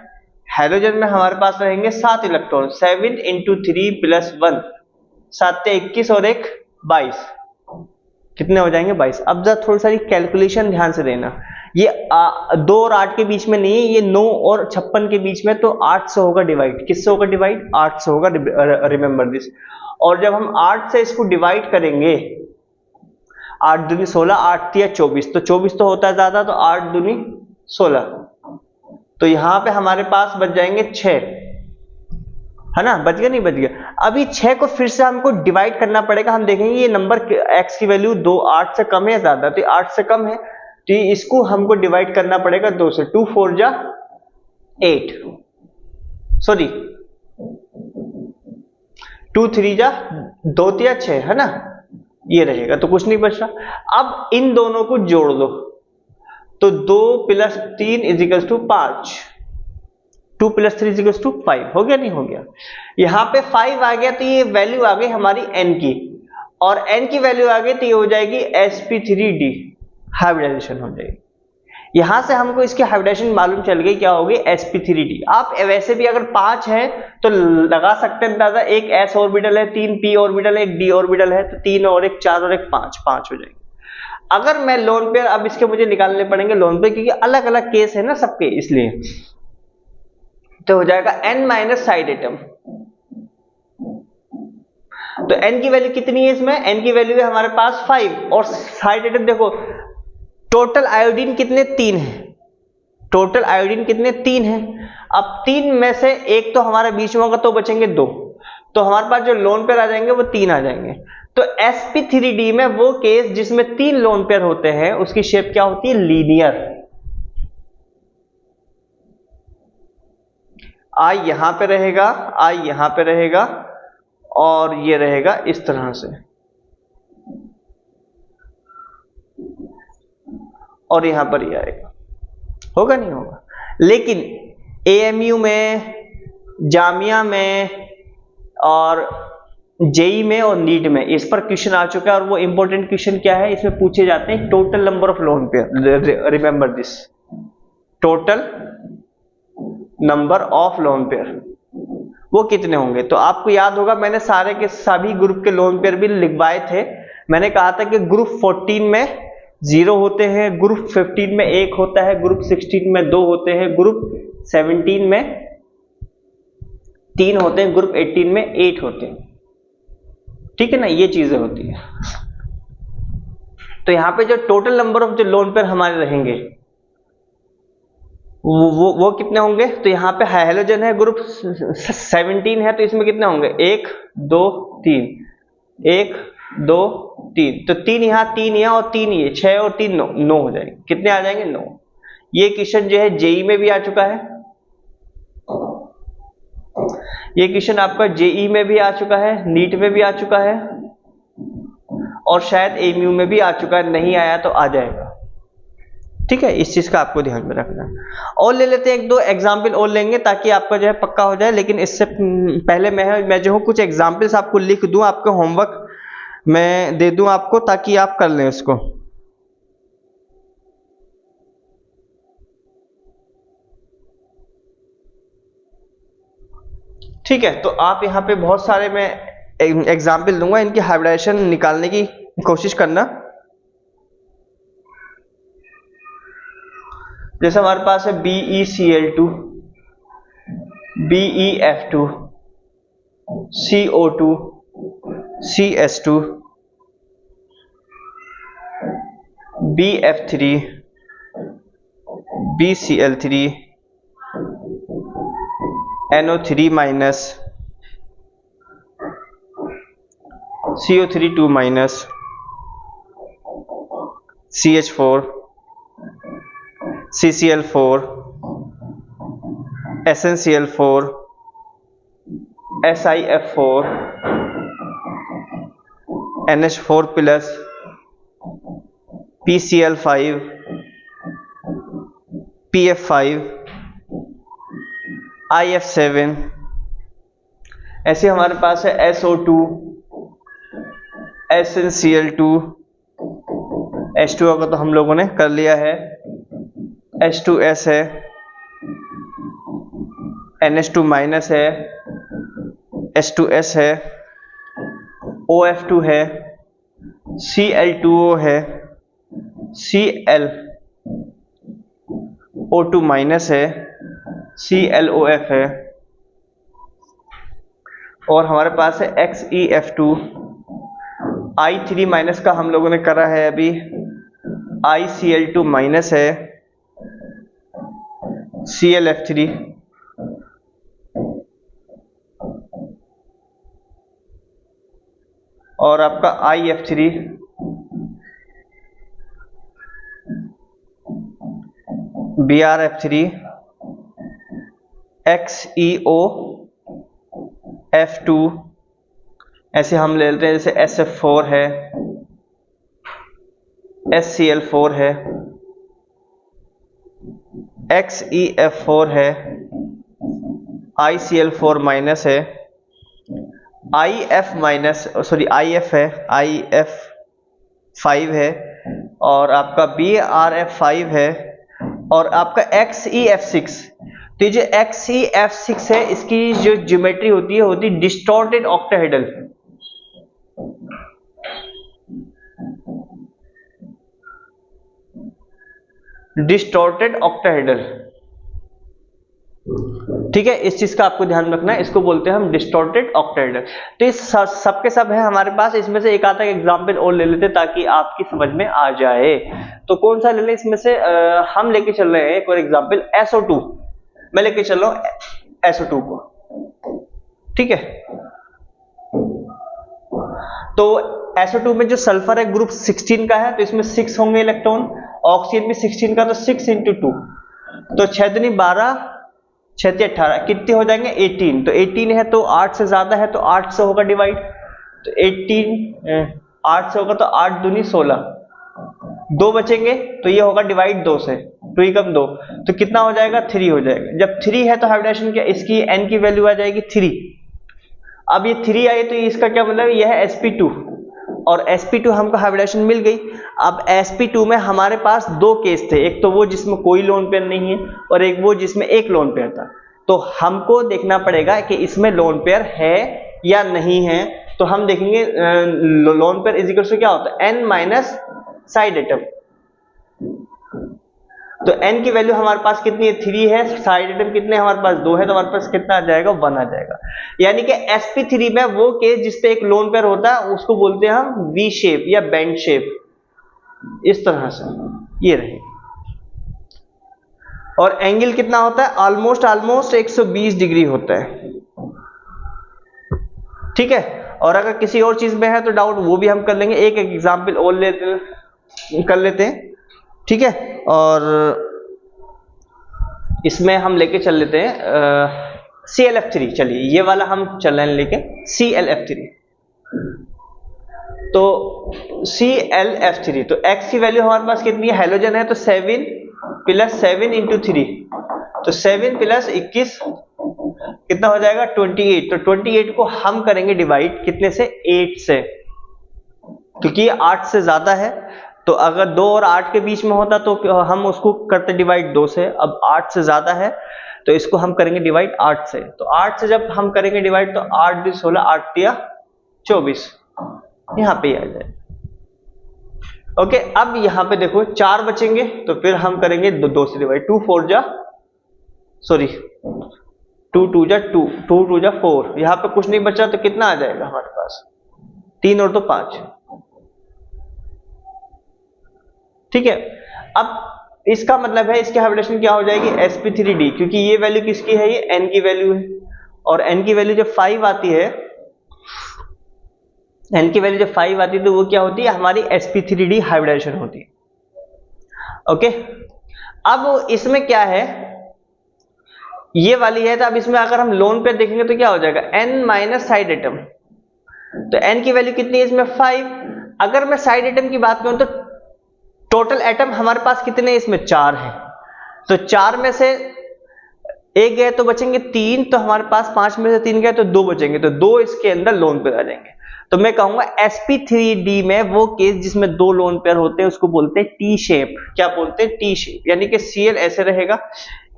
हेलोजन में हमारे पास रहेंगे 7 इलेक्ट्रॉन, 7 इंटू 3 प्लस 1, 7 से 21 और 1 22, कितने हो जाएंगे 22। अब जरा थोड़ी सारी कैलकुलेशन ध्यान से देना, ये 2 और 8 के बीच में नहीं है, ये 9 और 56 के बीच में, तो 8 से होगा डिवाइड, किससे होगा डिवाइड, 8 से होगा, रिमेंबर दिस। और जब हम 8 से इसको डिवाइड करेंगे, 8 दूनी 16, 8 तिया 24, तो 24 तो होता है ज्यादा, तो 8 दूनी 16, तो यहां पे हमारे पास बच जाएंगे 6, है ना, बच गया नहीं बच गया। अभी 6 को फिर से हमको डिवाइड करना पड़ेगा, हम देखेंगे ये नंबर x की वैल्यू 2 8 से कम है या ज्यादा, तो 8 से कम है, तो इसको हमको डिवाइड करना पड़ेगा 2 से, 2 4 जा 8, सॉरी 2 3 जा 2 तिया 6, है ना, ये रहेगा, तो कुछ नहीं बच रहा। अब इन दोनों को जोड़ दो, तो 2 plus 3 is equal to 5, 2 plus 3 is equal to 5, हो गया नहीं हो गया। यहां पे 5 आ गया, तो ये वैल्यू आ गई हमारी n की, और n की वैल्यू आ गई तो ये हो जाएगी sp3d, हाइब्रिडाइजेशन हो जाएगी। यहां से हमको इसकी हाइब्रिडाइजेशन मालूम चल गई, क्या होगी sp3d। आप वैसे भी अगर 5 है तो लगा सकते हैं अंदाजा, एक s ऑर्बिटल है, 3 p ऑर्बिटल है, एक d ऑर्बिटल है, तो 3 और 1 4 और 1 5, 5 हो जाएंगे। अगर मैं लोन पेयर, अब इसके मुझे निकालने पड़ेंगे लोन पेयर, क्योंकि अलग अलग केस है ना सबके, इसलिए तो हो जाएगा n माइनस साइड एटम। तो n की वैल्यू कितनी है इसमें, n की वैल्यू है हमारे पास 5, और साइड एटम देखो टोटल आयोडीन कितने 3 है, टोटल आयोडीन कितने 3 है। अब 3 में से एक तो हमारे बीच में होगा, तो बचेंगे 2, तो हमारे पास जो लोन पेयर आ जाएंगे वो 3 आ जाएंगे। तो sp3d में वो केस जिसमें 3 लोन पेयर होते हैं, उसकी शेप क्या होती है, लीनियर। I यहां पे रहेगा, I यहां पे रहेगा, और ये रहेगा इस तरह से, और यहां पर ये आएगा, होगा नहीं होगा। लेकिन AMU में, जामिया में और जेई में और नीट में इस पर क्वेश्चन आ चुका है, और वो इंपॉर्टेंट क्वेश्चन क्या है, इसमें पूछे जाते हैं total number of lone pair. Remember this, total number of lone pair वो कितने होंगे। तो आपको याद होगा मैंने सारे के सभी ग्रुप के लोन पेयर भी लिखवाए थे। मैंने कहा था कि ग्रुप 14 में 0 होते हैं, ग्रुप 15 में 1 होता है, ग्रुप 16 में 2 होते हैं, ग्रुप 17 में 3 होते हैं, ग्रुप 18 में 8 होते हैं। ठीक है ना, ये चीजें होती है। तो यहां पे जो टोटल नंबर ऑफ जो लोन पेयर हमारे रहेंगे वो कितने होंगे। तो यहाँ पे हाइड्रोजन है, ग्रुप 17 है, तो इसमें कितने होंगे, 1 2 3, 1 2 3, तो 3 यहाँ 3 यहाँ और 3 ये, 6 और 3 9, 9 हो जाएंगे। कितने आ जाएंगे, 9। ये क्वेश्चन जो है जेई में भी आ चुका है, ये क्वेश्चन आपका जेई में भी आ चुका है, नीट में भी आ चुका है, और शायद एमयू में भी आ चुका है, नहीं आया तो आ जाएगा। ठीक है, इस चीज का आपको ध्यान में रखना है। और ले लेते हैं, 1-2 एग्जाम्पल और लेंगे ताकि आपका जो है पक्का हो जाए। लेकिन इससे पहले मैं जो हूँ कुछ एग्जाम्पल्स आपको लिख दूं, आपका होमवर्क मैं दे दूं आपको, ताकि आप कर लें उसको। ठीक है, तो आप यहाँ पे बहुत सारे मैं एग्जाम्पल दूंगा, इनकी हाइब्रिडाइजेशन निकालने की कोशिश करना। जैसे हमारे पास है BeCl2, BeF2, CO2, CS2, BF3, BCl3, NO3 minus, CO3 2 minus, CH4, CCl4, SnCl4, SiF4, NH4 plus, PCl5, PF5, IF7। ऐसे हमारे पास है SO2, SnCl2, H2O का तो हम लोगों ने कर लिया है, H2S है, NH2 माइनस है, H2S है, OF2 है, Cl2O है, ClO2 माइनस है, ClOF है, और हमारे पास है XeF2। I3 माइनस का हम लोगों ने करा है अभी, ICl2 माइनस है, ClF3, और आपका IF3, BrF3, XeOF2। ऐसे हम ले लेते हैं, जैसे SF4 है, SCl4 है, XeF4 है, ICl4 माइनस है, IF है, IF5 है, और आपका BrF5 है, और आपका XeF6। तो ये जो XeF6 है, इसकी जो ज्योमेट्री होती है डिस्टॉर्टेड ऑक्टाहेड्रल। डिस्टॉर्टेड ऑक्टाहेड्रल, ठीक है, इस चीज का आपको ध्यान रखना है, इसको बोलते हैं हम डिस्टॉर्टेड ऑक्टाहेड्रल। तो इस सब के सब है हमारे पास। इसमें से एक आधा एग्जांपल और ले लेते ताकि आपकी समझ में आ जाए। तो कौन सा ले लें इसमें से, हम लेके चल रहे हैं एक और एग्जांपल, SO2। मैं लेके चल रहा हूं SO2 को, ठीक है। तो SO2 में जो सल्फर है ग्रुप 16 का है, तो इसमें 6 होंगे इलेक्ट्रॉन। ऑक्सीजन भी 16 का, तो 6 × 2, तो 6 दूनी 12, 6 × 18, कितने हो जाएंगे 18। तो 18 है तो 8 से ज्यादा है तो 8 से होगा डिवाइड, तो 18 8 से होगा तो 8 दूनी 16, 2 बचेंगे तो ये होगा डिवाइड 2 से, 2 कम 2, तो कितना हो जाएगा 3 हो जाएगा। जब 3 है तो हाइब्रिडेशन क्या, इसकी n की वैल्यू आ जाएगी 3, अब ये 3 आई तो इसका क्या मतलब, यह है sp2 और sp2 हमको हाइब्रिडाइजेशन मिल गई। अब sp2 में हमारे पास दो केस थे, एक तो वो जिसमें कोई लोन पेयर नहीं है और एक वो जिसमें एक लोन पेयर था। तो हमको देखना पड़ेगा कि इसमें लोन पेयर है या नहीं है। तो हम देखेंगे lone pair is equal to क्या होता है, n माइनस साइड एटम। तो n की वैल्यू हमारे पास कितनी है, 3 है, साइड एटम कितने हमारे पास 2 है, तो हमारे पास कितना आ जाएगा, 1 आ जाएगा। यानी कि sp3 में वो केस जिसपे एक लोन पेयर होता है उसको बोलते हैं हम वी शेप या बेंड शेप, इस तरह से ये रहे। और एंगल कितना होता है, ऑलमोस्ट 120 डिग्री होता है, ठीक है। और अगर किसी और चीज में है तो डाउट वो भी हम कर लेंगे, एक एग्जांपल और कर लेते हैं, ठीक है। और इसमें हम लेके चल लेते हैं ClF3, चलिए ये वाला हम चल रहे हैं लेके ClF3। तो ClF3 तो x की वैल्यू हमारे पास कितनी है, हेलोजन है तो 7 + 7 × 3, तो 7 + 21 कितना हो जाएगा, 28। तो 28 को हम करेंगे डिवाइड कितने से, 8 से, क्योंकि 8 से ज्यादा है। तो अगर 2 और 8 के बीच में होता तो हम उसको करते डिवाइड 2 से, अब 8 से ज्यादा है तो इसको हम करेंगे डिवाइड 8 से। तो 8 से जब हम करेंगे डिवाइड तो 8 × 16, 8 × 24, यहां पे आ जाए। ओके, अब यहां पे देखो 4 बचेंगे तो फिर हम करेंगे 2 से डिवाइड, 2 2 2 2 4, यहां पे कुछ नहीं बचा तो कितना आ जाएगा हमारे पास, 3 और 2 5, ठीक है। अब इसका मतलब है इसकी हाइब्रिडेशन क्या हो जाएगी, sp3d, क्योंकि ये वैल्यू किसकी है, ये n की वैल्यू है, और n की वैल्यू जब 5 आती है, n की वैल्यू जब 5 आती है तो वो क्या होती है, हमारी sp3d हाइब्रिडेशन होती है। ओके, अब इसमें क्या है, ये वाली है, तो अब इसमें अगर हम लोन पे देखेंगे तो क्या हो जाएगा, n माइनस साइड एटम। तो n की वैल्यू कितनी है इसमें, 5। अगर मैं साइड एटम की बात करूं तो टोटल एटम हमारे पास कितने हैं, इसमें 4 है। तो 4 में से एक गए तो बचेंगे 3, तो हमारे पास 5 में से 3 गए तो 2 बचेंगे, तो 2 इसके अंदर लोन पेयर आ जाएंगे। तो मैं कहूंगा sp3d में वो केस जिसमें 2 लोन पेयर होते हैं उसको बोलते हैं टी शेप। क्या बोलते हैं, टी शेप, यानी कि Cl ऐसे रहेगा,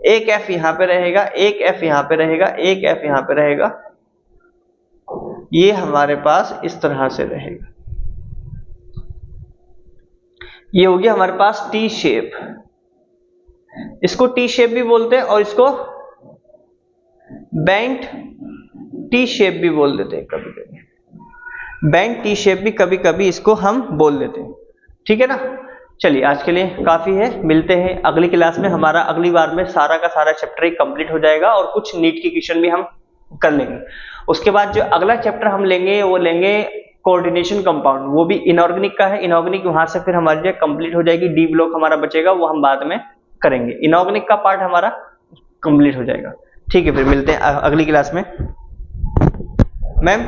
एक F यहां पे रहेगा, एक F यहां पे रहेगा, एक F यहां पे रहेगा, ये हमारे पास इस तरह से रहेगा। ये हो गया हमारे पास टी शेप, इसको टी शेप भी बोलते हैं और इसको बेंट टी शेप भी बोल देते हैं, कभी कभी बेंट टी शेप भी कभी कभी इसको हम बोल देते हैं, ठीक है ना। चलिए आज के लिए काफी है, मिलते हैं अगली क्लास में। हमारा अगली बार में सारा का सारा चैप्टर कंप्लीट हो जाएगा और कुछ नीट के क्वेश्चन भी हम कर लेंगे। उसके बाद जो अगला चैप्टर हम लेंगे वो लेंगे कोऑर्डिनेशन कंपाउंड, वो भी इनऑर्गेनिक का है। इनऑर्गेनिक वहां से फिर हमारी जो कंप्लीट हो जाएगी, डी ब्लॉक हमारा बचेगा, वो हम बाद में करेंगे। इनऑर्गेनिक का पार्ट हमारा कंप्लीट हो जाएगा, ठीक है। फिर मिलते हैं अगली क्लास में। मैम